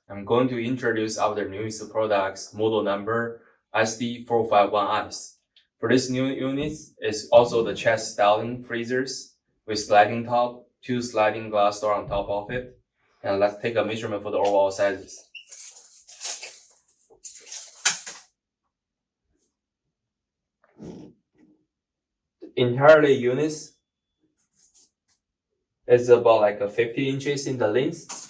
I'm going to introduce our newest products, model number SD451S. For this new unit, it's also the chest styling freezers with sliding top, 2 sliding glass door on top of it. And let's take a measurement for the overall sizes. Entirely units is about like 50 inches in the length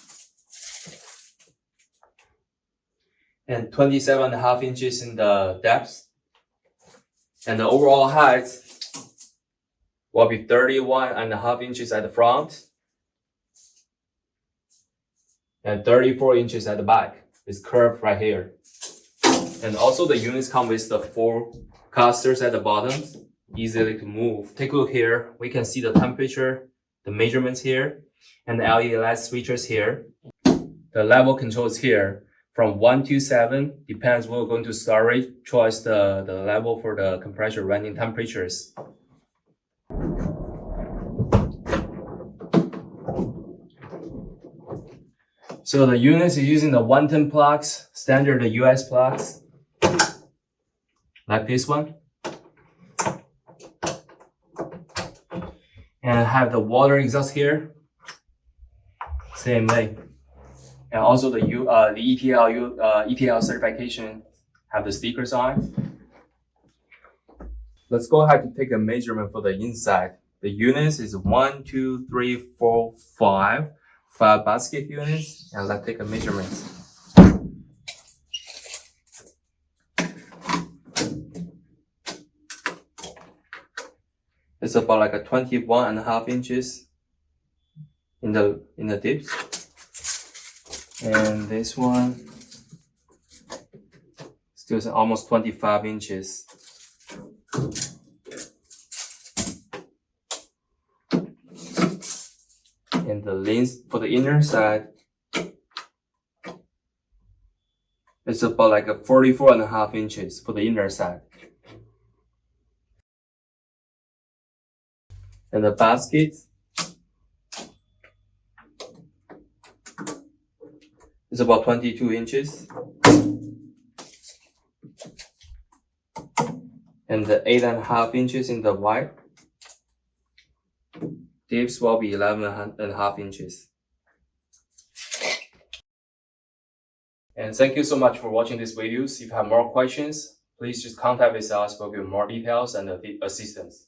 and 27.5 inches in the depth. And the overall height will be 31.5 inches at the front and 34 inches at the back. It's curved right here. And also the units come with the 4 casters at the bottom, easily to move. Take a look here. We can see the temperature, the measurements here, and the LED light switches here. The level controls here from 1 to 7, depends we're going to start choose the level for the compressor running temperatures. So the units is using the 110 plugs, standard US plugs, like this one. And have the water exhaust here, same way. And also the ETL certification have the stickers on it. Let's go ahead and take a measurement for the inside. The units is 1, 2, 3, 4, 5 basket units, and let's take a measurement. It's about like a 21.5 inches in the dips. And this one still almost 25 inches. And the length for the inner side is about like a 44.5 inches for the inner side. And the basket is about 22 inches. And the 8.5 inches in the wide. Dips will be 11.5 inches. And thank you so much for watching these videos. If you have more questions, please just contact with us for more details and assistance.